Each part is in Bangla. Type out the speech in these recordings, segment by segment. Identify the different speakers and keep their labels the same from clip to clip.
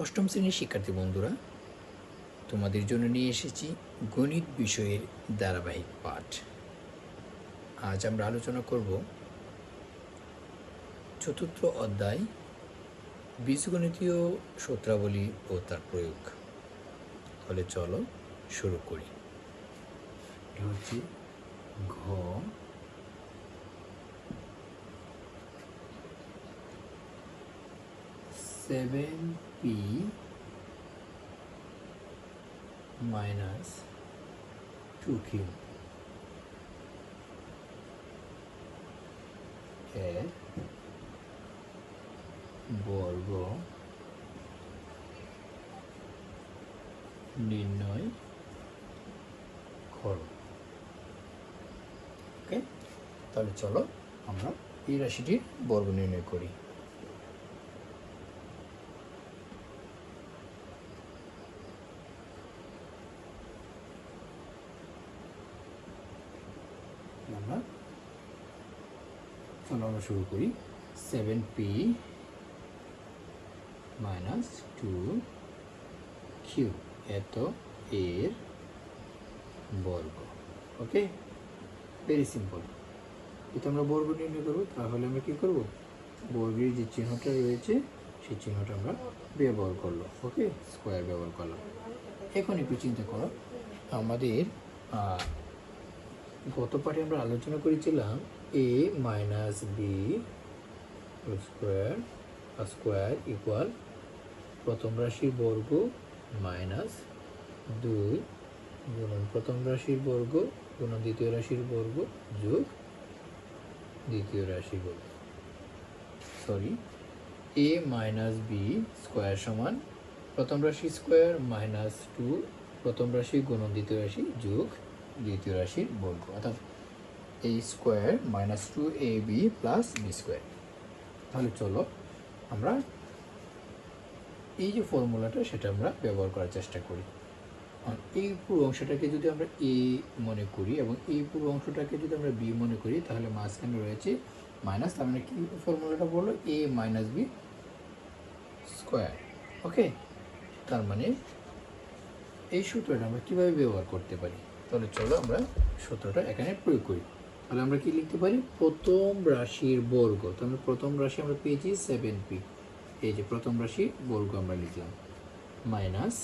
Speaker 1: অষ্টম শ্রেণীর শিক্ষার্থী বন্ধুরা, তোমাদের জন্য নিয়ে এসেছি গণিত বিষয়ের ধারাবাহিক পাঠ। আজ আমরা আলোচনা করব চতুর্থ অধ্যায় বীজগণিতীয় সূত্রাবলী ও তার প্রয়োগ। তাহলে চলো শুরু করি। এটা হচ্ছে ঘ, 7p minus 2q এর বর্গ নির্ণয় করো। ওকে, তাহলে চলো আমরা এই রাশিটির বর্গ নির্ণয় করি। আমরা শুরু করি। 7p minus 2q এত এর বর্গ। ওকে, ভেরি সিম্পল। যদি আমরা বর্গ নির্ণয় করবো তাহলে আমরা কি করব, বর্গের যে চিহ্নটা রয়েছে সেই চিহ্নটা আমরা ব্যবহার করলো। ওকে, স্কোয়ার ব্যবহার করলাম। এখন একটু চিন্তা করো, আমাদের গত পাঠে আমরা আলোচনা করেছিলাম a minus B square equal প্রথম রাশির বর্গ মাইনাস 2 গুণন প্রথম রাশির বর্গ গুণন দ্বিতীয় রাশির বর্গ যোগ দ্বিতীয় রাশির বর্গ। a মাইনাস বি স্কোয়ার সমান প্রথম রাশি স্কোয়ার মাইনাস 2 প্রথম রাশি গুণন দ্বিতীয় রাশি যোগ দ্বিতীয় রাশির বর্গ, অর্থাৎ a square minus 2ab plus B square. তাহলে চলো আমরা এই যে ফর্মুলাটা সেটা আমরা ব্যবহার করার চেষ্টা করি। এই পুরো অংশটাকে যদি আমরা a মনে করি এবং এই পুরো অংশটাকে যদি আমরা b মনে করি তাহলে মাঝখানে রয়েছে মাইনাস, তার মানে কি ফর্মুলাটা বললো a মাইনাস বি স্কোয়ার। ওকে, তার মানে এই সূত্রটা আমরা কীভাবে ব্যবহার করতে পারি, তাহলে চলো আমরা সূত্রটা এখানে প্রয়োগ করি। তাহলে আমরা কি লিখতে পারি, প্রথম রাশির বর্গ। তাহলে প্রথম রাশি আমরা পেয়েছি 7p, এই যে প্রথম রাশি বর্গ আমরা লিখলাম মাইনাস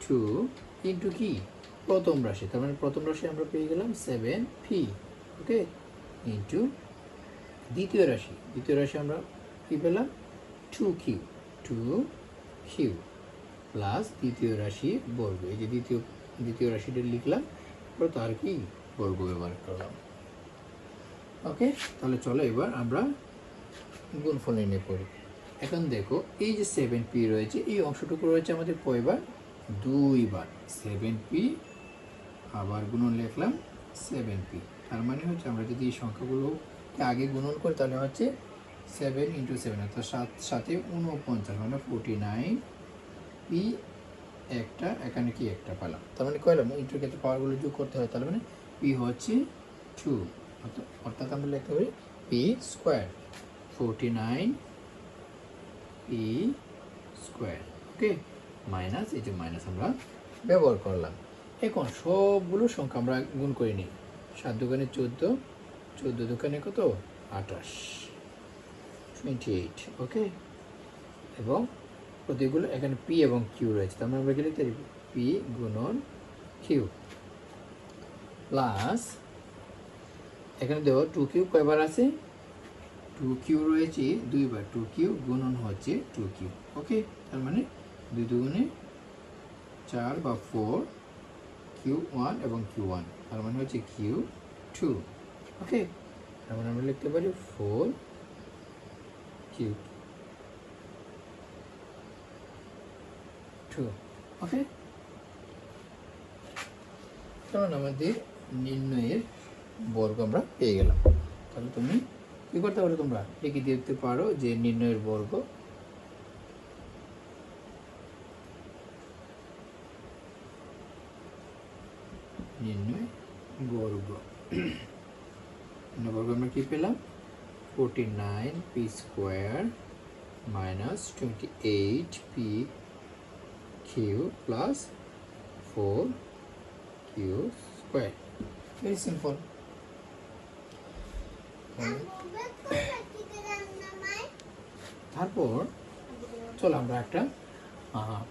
Speaker 1: 2 ইন্টু কি প্রথম রাশি, তার মানে প্রথম রাশি আমরা পেয়ে গেলাম 7p। ওকে, ইন্টু দ্বিতীয় রাশি আমরা কি পেলাম 2q প্লাস দ্বিতীয় রাশি বর্গ, এই যে দ্বিতীয় রাশিটা লিখলাম, তার কি বর্গ ব্যবহার করলাম। ওকে, তাহলে চলো এবার আমরা গুণফল নির্ণয় করি। এখন দেখো এই যে 7p রয়েছে, এই অংশটুকু রয়েছে আমাদের কয়বার, 2 বার। 7p আবার গুণন লিখলাম 7p, তার মানে হচ্ছে আমরা যদি এই সংখ্যাগুলোকে আগে গুণন করি তাহলে হচ্ছে 7 ইন্টু 7 অর্থাৎ 7 49 মানে 49p একটা, এখানে কি একটা পেলাম, তার মানে কয়লাম ইন্টুর ক্ষেত্রে পাওয়ারগুলো যোগ করতে হয়, তার মানে p হচ্ছে 2, অর্থাৎ আমরা লিখতে পারি p স্কোয়ার 49p স্কোয়ার। ওকে, মাইনাস, এই যে মাইনাস আমরা ব্যবহার করলাম। এখন সবগুলো সংখ্যা আমরা গুণ করে নিই। 7 দোকানে 14, 14 দোকানে কত 28, 28। ওকে, এবং প্রতিগুলো এখানে পি এবং কিউ রয়েছে, তার মানে আমরা কি লিখতে পারি পি গুণন কিউ প্লাস এখানে দেখো 2q কয়বার আছে, 2q রয়েছে 2 বার, 2q গুণন হচ্ছে 2q। ওকে, তার মানে 2 দুগুণে 4 বা 4, q1 এবং q1, তার মানে হচ্ছে q2। ওকে, তার মানে আমরা লিখতে পারি 4q2। ওকে, কারণ আমাদের নির্ণয়ের বর্গ আমরা পেয়ে গেলাম। তাহলে তুমি কি করতে পারো, তোমরা লিখে দিতে পারো যে নির্ণয়ের বর্গ আমরা কি পেলাম 49p square minus 28p q plus 4q square. Very simple. তারপর চলো আমরা একটা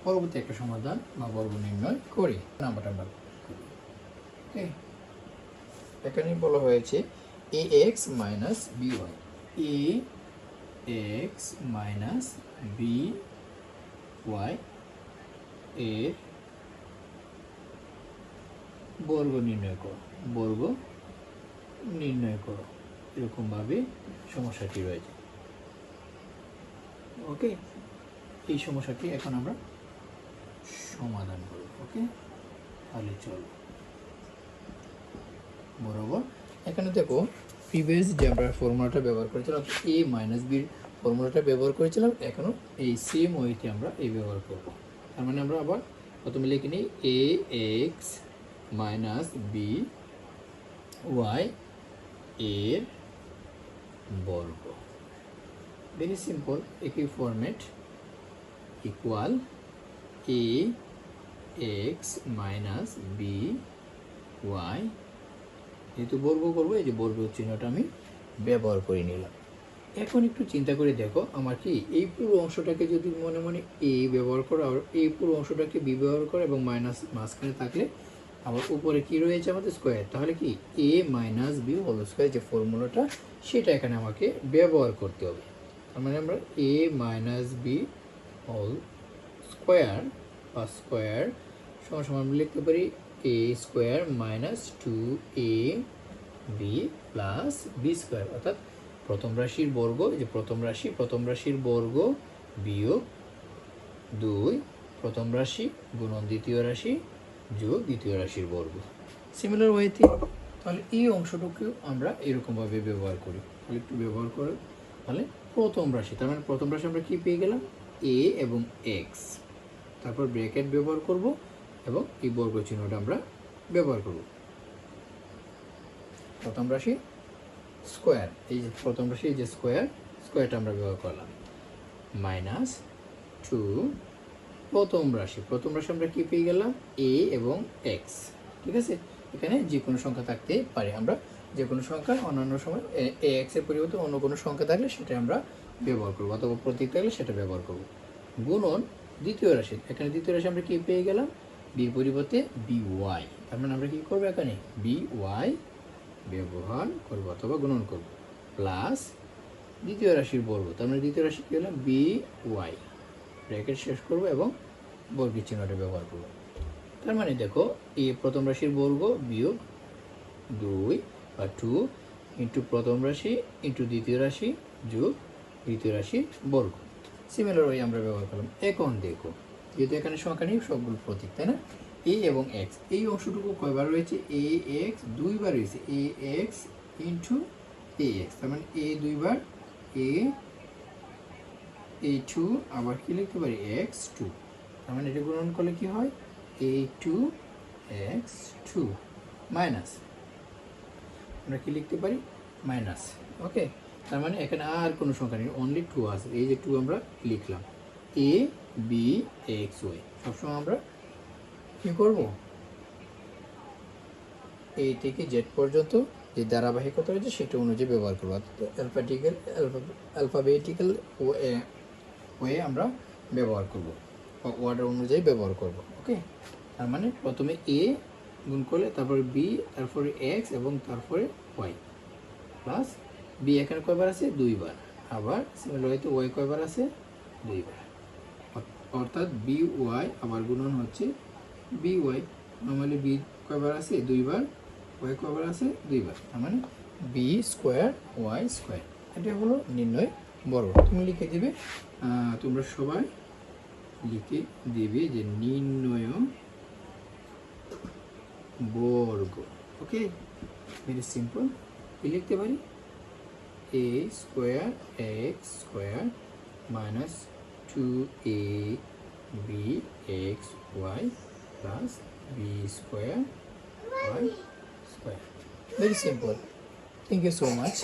Speaker 1: পরবর্তী একটা সমাধান বা বর্গ নির্ণয় করি। নাম্বারটা আমরা ওকে, এখানে বলা হয়েছে ax minus by, ax minus by এর বর্গ নির্ণয় করো, বর্গ নির্ণয় করো, এরকম ভাবে সমস্যাটি রয়েছে। ওকে, এই সমস্যাটি এখন আমরা সমাধান করব। ওকে, তাহলে চলো বরাবর এখানে দেখো প্রিভিয়াস যে আমরা ফর্মুলাটা ব্যবহার করেছিলাম a মাইনাস বির ফর্মুলাটা ব্যবহার করেছিলাম, এখনো এই সেম ওয়েতে আমরা এই ব্যবহার করব। তার মানে আমরা আবার প্রথমে লিখে নিই ax মাইনাস বি ওয়াই এর বর্গ। ভেরি সিম্পল, একই ফরম্যাট, ইকুয়াল এ এক্স মাইনাস বি ওয়াই, যেহেতু বর্গ করবো এই যে বর্গ চিহ্নটা আমি ব্যবহার করে নিলাম। এখন একটু চিন্তা করে দেখো, আমার কি এই পুরো অংশটাকে যদি মনে মনে এ ব্যবহার করো আর এই পুরো অংশটাকে বি ব্যবহার করো এবং মাইনাস মাঝখানে থাকলে আবার উপরে কি রয়েছে আমাদের স্কোয়ার, তাহলে কি এ মাইনাস বি হোল স্কোয়ার যে ফর্মুলাটা সেটা এখানে আমাকে ব্যবহার করতে হবে। তার মানে আমরা a minus b whole square বা স্কোয়ার সমান সমান আমরা লিখতে পারি a square minus 2a b plus B square, অর্থাৎ প্রথম রাশির বর্গ, যে প্রথম রাশির বর্গ বিয়োগ 2 প্রথম রাশি গুণন দ্বিতীয় রাশি যোগ দ্বিতীয় রাশির বর্গ। সিমিলার ওয়েতে তাহলে এই অংশটুকু আমরা এরকমভাবে ব্যবহার করি। তাহলে একটু ব্যবহার করে তাহলে প্রথম রাশি, তার মানে প্রথম রাশি আমরা কি পেয়ে গেলাম এ এবং এক্স, তারপর ব্র্যাকেট ব্যবহার করব এবং এই বর্গ চিহ্নটা আমরা ব্যবহার করব। প্রথম রাশি স্কোয়ার, এই যে প্রথম রাশি যে স্কোয়ারটা আমরা ব্যবহার করলাম, মাইনাস 2 প্রথম রাশি আমরা কি পেয়ে গেলাম এ এবং এক্স। ঠিক আছে, এখানে যে কোনো সংখ্যা থাকতে পারে, আমরা যে কোনো সংখ্যা অন্যান্য সময় এ এক্স এর পরিবর্তে অন্য কোনো সংখ্যা থাকলে সেটা আমরা ব্যবহার করবো, অথবা প্রতীক থাকলে সেটা ব্যবহার করব। গুণন দ্বিতীয় রাশি, এখানে দ্বিতীয় রাশি আমরা কি পেয়ে গেলাম বির পরিবর্তে বি ওয়াই, তার মানে আমরা কি করবো এখানে বি ওয়াই ব্যবহার করবো অথবা গুণন করব, প্লাস দ্বিতীয় রাশির বর্গ, তার মানে দ্বিতীয় রাশি কি হলো বি ওয়াই, ব্র্যাকেট শেষ করব এবং বর্গের চিহ্নটা ব্যবহার করব। তার মানে দেখো এই প্রথম রাশির বর্গ বিয়োগ 2 বা 2 ইন্টু প্রথম রাশি ইন্টু দ্বিতীয় রাশি যোগ দ্বিতীয় রাশির বর্গ। সিমিলার ওয়ে আমরা ব্যবহার করলাম। এখন দেখো যেহেতু এখানে সংখ্যা নেই সবগুলো প্রতীক, তাই না, এ এবং এক্স, এই অংশটুকু কয়বার রয়েছে এ এক্স দুইবার রয়েছে, এ এক্স ইন্টু এ এক্স, তার মানে এ দুইবার এ 2 আবার কি লিখতে পারি এক্স 2, তার মানে এটা গুণন করলে কি হয় a2 x2 মাইনাস আমরা কি লিখতে পারি মাইনাস। ওকে, তার মানে এখানে আর কোনো সংখ্যা নেই, অনলি 2 আছে, এই যে 2 আমরা লিখলাম, a b x y সবসময় আমরা কি করব a থেকে z পর্যন্ত যে ধারাবাহিকতা রয়েছে সেটা অনুযায়ী ব্যবহার করবো, অ্যালফাবেটিক্যাল ওয়ে আমরা ব্যবহার করব, অর্ডার অনুযায়ী ব্যবহার করব। ওকে, তার মানে প্রথমে এ গুণ করলে তারপরে বি, তারপরে এক্স এবং তারপরে ওয়াই, প্লাস বি এখানে কয়বার আছে দুইবার, আবার সিমিলার ওয়েতে ওয়াই কয়বার আছে দুইবার, অর্থাৎ বি ওয়াই আবার গুণন হচ্ছে বি ওয়াই, নর্মালি বি কয়বার আছে দুইবার, ওয়াই কয়বার আছে দুইবার, তার মানে বি স্কোয়ার ওয়াই স্কোয়ার। এটা হলো নির্ণয় বর্গ। তুমি লিখে দিবে, তোমরা সবাই লিখে দেবে যে নির্ণয় বর্গ। ওকে, ভেরি সিম্পল, কি লিখতে পারি a square x square minus 2a b x y plus B square y square. Very simple, thank you so much.